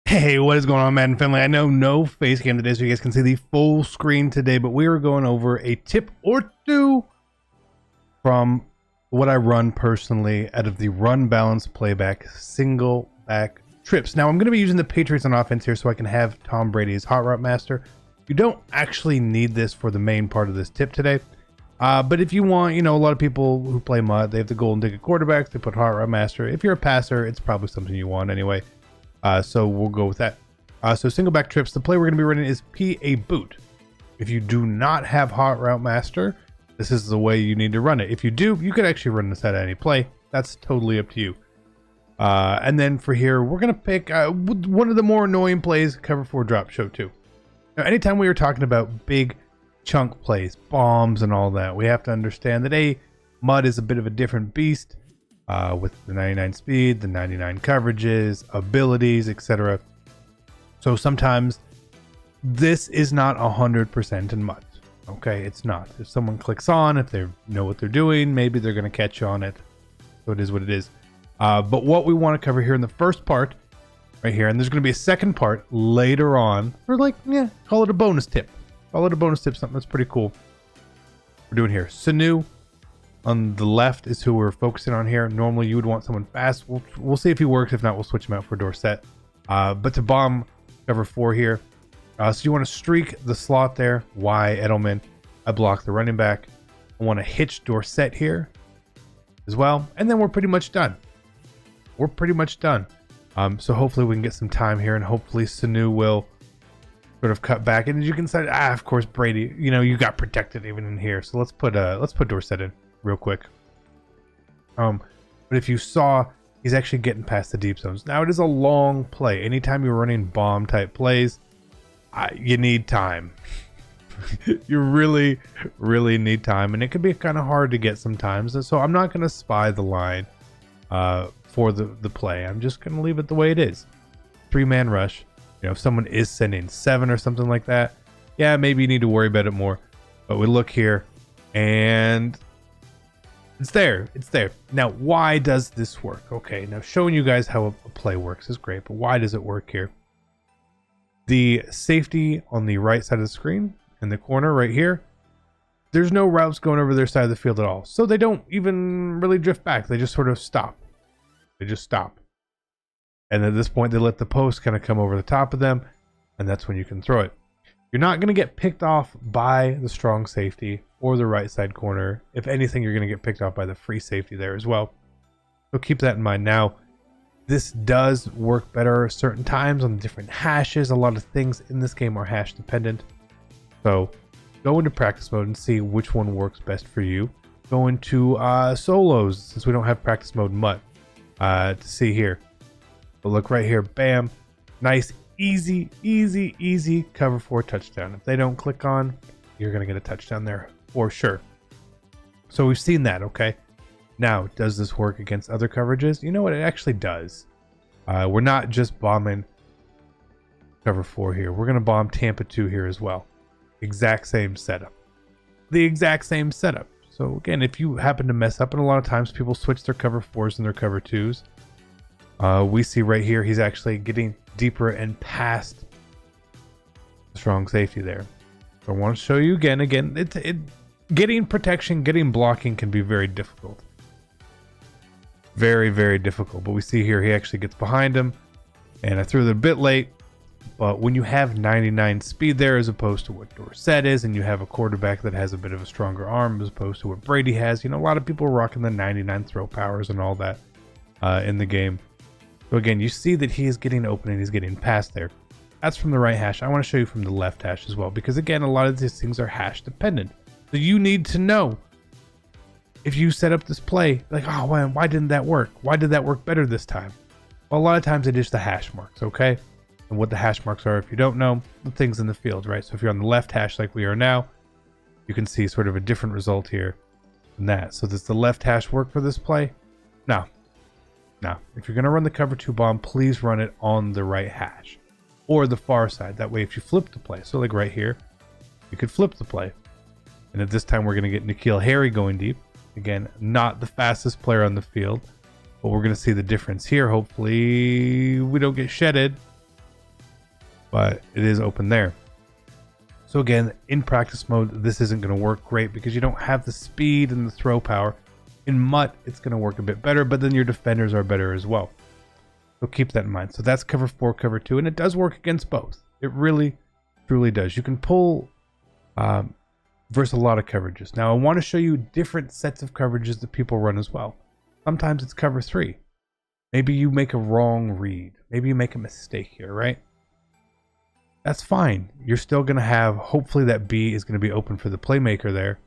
Hey, what is going on, Madden family? I know no face cam today, so you guys can see the full screen today, but we are going over a tip or two from what I run personally out of the run balance playback single back trips. Now, I'm going to be using the Patriots on offense here so I can have Tom Brady as hot route master. You don't actually need this for the main part of this tip today. But if you want, a lot of people who play MUT, they have the golden ticket quarterbacks, they put hot route master. If you're a passer, it's probably something you want anyway. So we'll go with that. So single back trips, the play we're going to be running is PA boot. If you do not have hot route master, this is the way you need to run it. If you do, you could actually run this at any play. That's totally up to you. And then for here, we're going to pick one of the more annoying plays, cover 4 drop show 2. Now, anytime we were talking about big chunk plays, bombs and all that, we have to understand that MUT is a bit of a different beast. With the 99 speed, the 99 coverages, abilities, etc. So sometimes this is not 100% in MUT. Okay, it's not. If someone clicks on, if they know what they're doing, maybe they're going to catch on it. So it is what it is. But what we want to cover here in the first part, right here, and there's going to be a second part later on, or call it a bonus tip. Call it a bonus tip, something that's pretty cool. We're doing here. Sanu on the left is who we're focusing on here. Normally you would want someone fast. We'll see if he works. If not, we'll switch him out for Dorset. But to bomb cover 4 here, so you want to streak the slot there. Y Edelman. I block the running back. I want to hitch Dorset here as well, and then we're pretty much done. We're pretty much done. So hopefully we can get some time here, and hopefully Sanu will sort of cut back. And as you can see, of course Brady. You got protected even in here. So let's put Dorset in real quick. But if you saw, he's actually getting past the deep zones. Now it is a long play. Anytime you're running bomb type plays, you need time. You really need time, and it can be kind of hard to get sometimes. And so I'm not going to spy the line for the play. I'm just going to leave it the way it is. 3-man rush. If someone is sending 7 or something like that, yeah, maybe you need to worry about it more. But we look here, and it's there. It's there. Now, why does this work? Okay, now showing you guys how a play works is great, but why does it work here? The safety on the right side of the screen, in the corner right here, there's no routes going over their side of the field at all. So they don't even really drift back. They just sort of stop. They just stop. And at this point, they let the post kind of come over the top of them, and that's when you can throw it. You're not going to get picked off by the strong safety or the right side corner. If anything, you're going to get picked off by the free safety there as well. So keep that in mind. Now, this does work better certain times on different hashes. A lot of things in this game are hash dependent. So go into practice mode and see which one works best for you. Go into solos, since we don't have practice mode MUT, to see here. But look right here, bam, nice, easy cover 4 touchdown. If they don't click on, you're going to get a touchdown there for sure. So we've seen that, okay? Now, does this work against other coverages? You know what? It actually does. We're not just bombing cover 4 here. We're going to bomb Tampa 2 here as well. Exact same setup. The exact same setup. So again, if you happen to mess up, and a lot of times people switch their cover 4s and their cover 2s, we see right here he's actually getting deeper and past the strong safety there. So I want to show you again. Getting protection, getting blocking can be very difficult. Very difficult. But we see here he actually gets behind him, and I threw it a bit late. But when you have 99 speed there as opposed to what Dorset is, and you have a quarterback that has a bit of a stronger arm as opposed to what Brady has, a lot of people are rocking the 99 throw powers and all that in the game. So again, you see that he is getting open and he's getting past there. That's from the right hash. I want to show you from the left hash as well, because again, a lot of these things are hash dependent. So you need to know, if you set up this play, like, oh, why didn't that work? Why did that work better this time? Well, a lot of times it is the hash marks, okay? And what the hash marks are, if you don't know, the things in the field, right? So if you're on the left hash like we are now, you can see sort of a different result here than that. So does the left hash work for this play? No. Now, if you're going to run the cover 2 bomb, please run it on the right hash or the far side. That way, if you flip the play, so like right here, you could flip the play. And at this time, we're going to get N'Keal Harry going deep. Again, not the fastest player on the field, but we're going to see the difference here. Hopefully, we don't get shedded. but it is open there. So again, in practice mode, this isn't going to work great because you don't have the speed and the throw power. In MUT, it's going to work a bit better, but then your defenders are better as well. So keep that in mind. So that's cover 4, cover 2, and it does work against both. It really, truly does. You can pull versus a lot of coverages. Now, I want to show you different sets of coverages that people run as well. Sometimes it's cover 3. Maybe you make a wrong read. Maybe you make a mistake here, right? That's fine. You're still going to have, hopefully that B is going to be open for the playmaker there.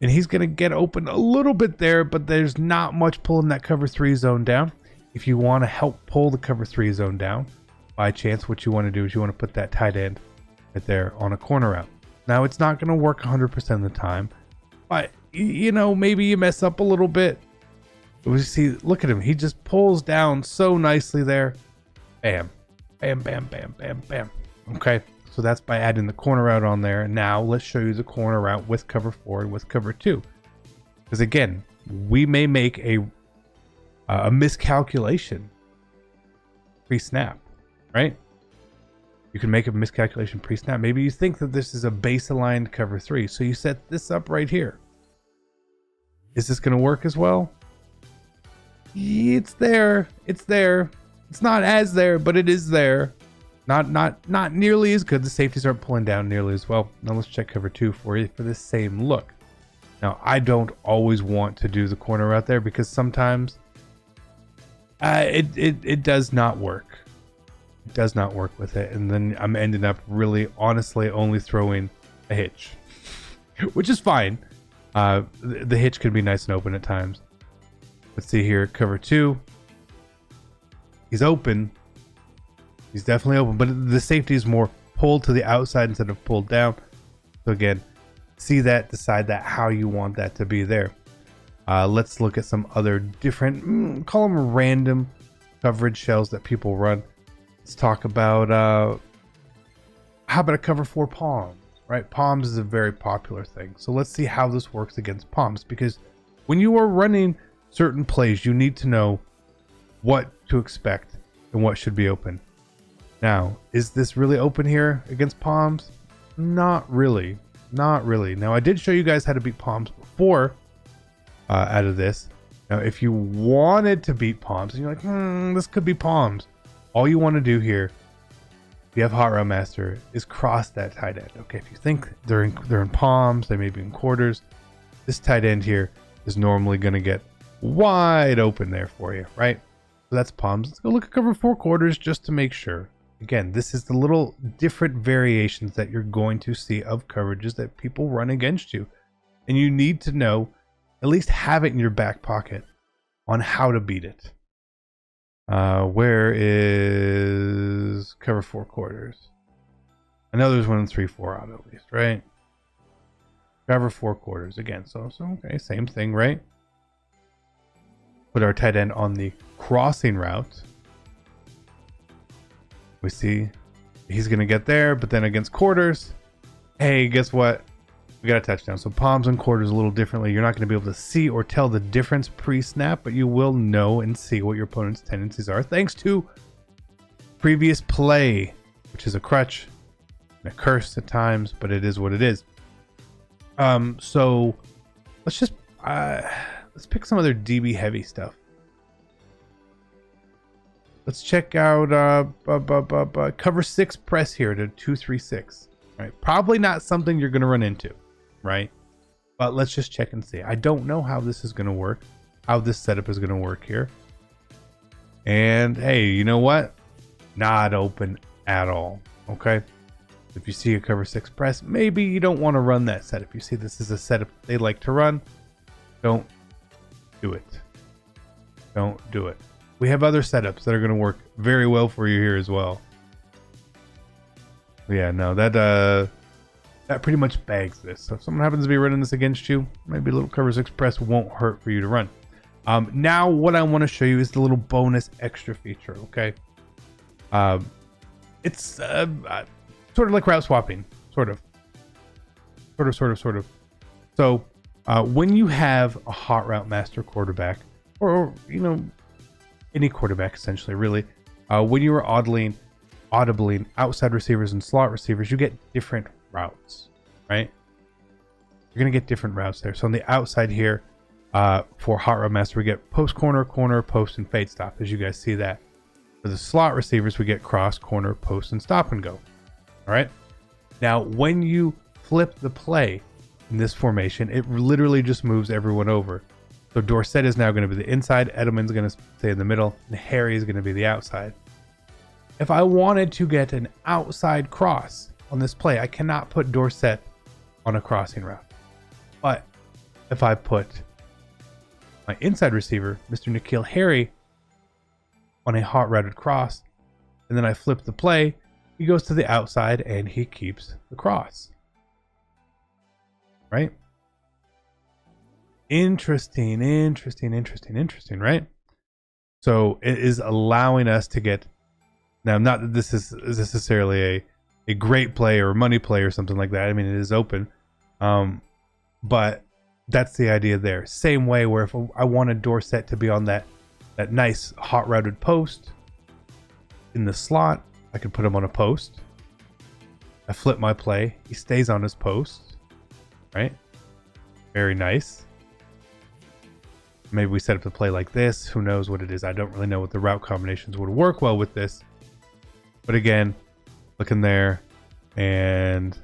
And he's going to get open a little bit there, but there's not much pulling that cover 3 zone down. If you want to help pull the cover 3 zone down, by chance, what you want to do is you want to put that tight end right there on a corner route. Now, it's not going to work 100% of the time, but, you know, maybe you mess up a little bit. We see, look at him. He just pulls down so nicely there. Bam, bam, bam, bam, bam, bam. Okay, so that's by adding the corner route on there. Now, let's show you the corner route with cover 4 and with cover 2. Because, again, we may make a miscalculation pre-snap, right? You can make a miscalculation pre-snap. Maybe you think that this is a base aligned cover 3, so you set this up right here. Is this going to work as well? It's there. It's there. It's not as there, but it is there. Not nearly as good. The safeties aren't pulling down nearly as well. Now let's check cover 2 for you for the same look. Now, I don't always want to do the corner route there because sometimes it does not work. It does not work with it, and then I'm ending up really honestly only throwing a hitch, which is fine. The hitch can be nice and open at times. Let's see here, cover 2. He's open. He's definitely open, but the safety is more pulled to the outside instead of pulled down. So again, see that, decide that how you want that to be there. Let's look at some other different, call them random coverage shells that people run. Let's talk about, how about a cover 4 palms, right? Palms is a very popular thing. So let's see how this works against palms, because when you are running certain plays, you need to know what to expect and what should be open. Now, is this really open here against palms? Not really. Not really. Now, I did show you guys how to beat palms before out of this. Now, if you wanted to beat palms, and you're like, this could be palms. All you want to do here, if you have Hot Routemaster, is cross that tight end. Okay, if you think they're in palms, they may be in quarters, this tight end here is normally going to get wide open there for you, right? So that's palms. Let's go look at cover 4 quarters just to make sure. Again, this is the little different variations that you're going to see of coverages that people run against you. And you need to know, at least have it in your back pocket on how to beat it. Where is cover 4 quarters? I know there's one in 3-4 out at least, right? Cover 4 quarters again. So okay, same thing, right? Put our tight end on the crossing route. We see he's going to get there, but then against quarters, hey, guess what? We got a touchdown. So palms and quarters a little differently. You're not going to be able to see or tell the difference pre-snap, but you will know and see what your opponent's tendencies are thanks to previous play, which is a crutch and a curse at times, but it is what it is. So let's just let's pick some other DB heavy stuff. Let's check out cover 6 press here to 2-3-6. Right, probably not something you're going to run into, right? But let's just check and see. I don't know how this is going to work, how this setup is going to work here. And hey, you know what? Not open at all. Okay, if you see a cover 6 press, maybe you don't want to run that setup. You see this is a setup they like to run. Don't do it. Don't do it. We have other setups that are going to work very well for you here as well. Yeah, no, that pretty much bags this. So if someone happens to be running this against you, maybe a little cover 6 press won't hurt for you to run. Now what I want to show you is the little bonus extra feature, okay? It's sort of like route swapping, sort of. So when you have a Hot Routemaster quarterback, or you know, any quarterback essentially, really, when you are oddling audibly outside receivers and slot receivers, you get different routes, right? You're going to get different routes there. So on the outside here, for Hot Routemaster, we get post, corner, corner, post, and fade stop, as you guys see that. For the slot receivers, we get cross, corner, post, and stop and go. All right. Now, when you flip the play in this formation, it literally just moves everyone over. So Dorsett is now going to be the inside, Edelman's going to stay in the middle, and Harry is going to be the outside. If I wanted to get an outside cross on this play, I cannot put Dorsett on a crossing route. But if I put my inside receiver, Mr. N'Keal Harry, on a hot routed cross, and then I flip the play, he goes to the outside and he keeps the cross. Right? Interesting, right? So it is allowing us to get, now not that this is necessarily a great play or a money play or something like that. I mean, it is open. But that's the idea there. Same way where if I wanted Dorsett to be on that nice hot routed post in the slot, I could put him on a post. I flip my play. He stays on his post, right? Very nice. Maybe we set up the play like this. Who knows what it is? I don't really know what the route combinations would work well with this. But again, look in there, and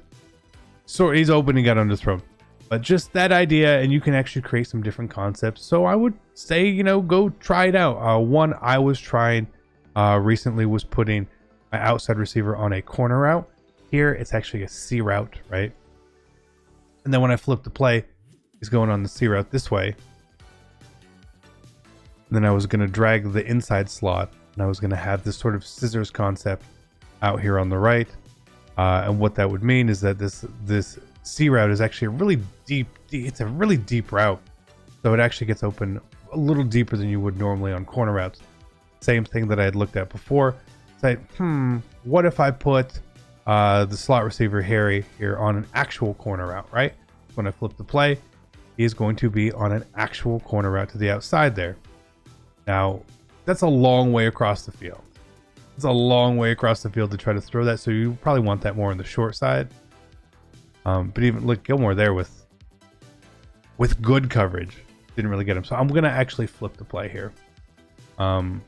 so he's open and got underthrown. But just that idea, and you can actually create some different concepts. So I would say, you know, go try it out. One I was trying recently was putting my outside receiver on a corner route. Here, it's actually a C route, right? And then when I flip the play, he's going on the C route this way. And then I was going to drag the inside slot, and I was going to have this sort of scissors concept out here on the right. And what that would mean is that this C route is actually a really deep, it's a really deep route. So it actually gets open a little deeper than you would normally on corner routes. Same thing that I had looked at before. Say, what if I put the slot receiver Harry here on an actual corner route, right? When I flip the play, he is going to be on an actual corner route to the outside there. Now, that's a long way across the field. It's a long way across the field to try to throw that, so you probably want that more on the short side. But even look, Gilmore there with good coverage didn't really get him. So I'm gonna actually flip the play here, and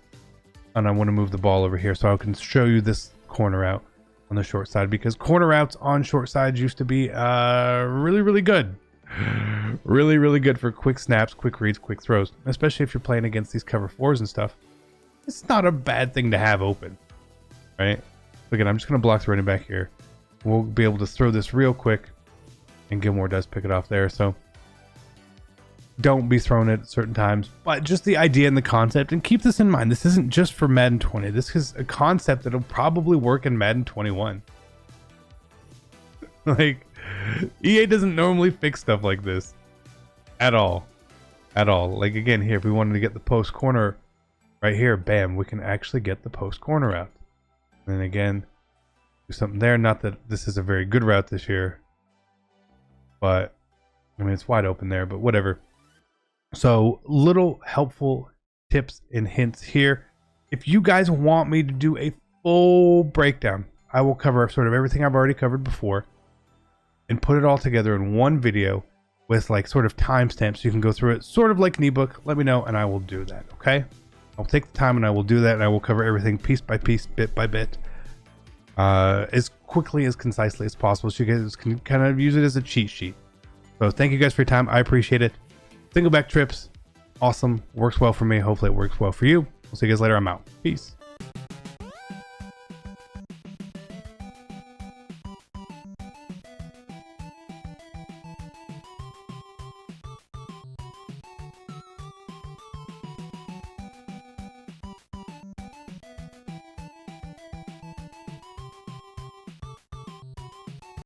I want to move the ball over here so I can show you this corner out on the short side, because corner routes on short sides used to be really good, really good for quick snaps, quick reads, quick throws, especially if you're playing against these cover fours and stuff. It's not a bad thing to have open, right? Again, I'm just gonna block the running back here. We'll be able to throw this real quick, and Gilmore does pick it off there. So don't be throwing it at certain times, but just the idea and the concept, and keep this in mind. This isn't just for Madden 20. This is a concept that'll probably work in Madden 21. Like, EA doesn't normally fix stuff like this at all. Like, again, here, if we wanted to get the post corner right here, bam, we can actually get the post corner out. And then again, do something there. Not that this is a very good route this year, but I mean, it's wide open there, but whatever. So little helpful tips and hints here. If you guys want me to do a full breakdown, I will cover sort of everything I've already covered before and put it all together in one video with like sort of timestamps so you can go through it, sort of like an ebook. Let me know and I will do that. Okay, I'll take the time and I will do that, and I will cover everything piece by piece, bit by bit, as quickly, as concisely as possible, so you guys can kind of use it as a cheat sheet. So thank you guys for your time. I appreciate it. Single back trips, awesome, works well for me. Hopefully it works well for you. We'll see you guys later. I'm out. Peace.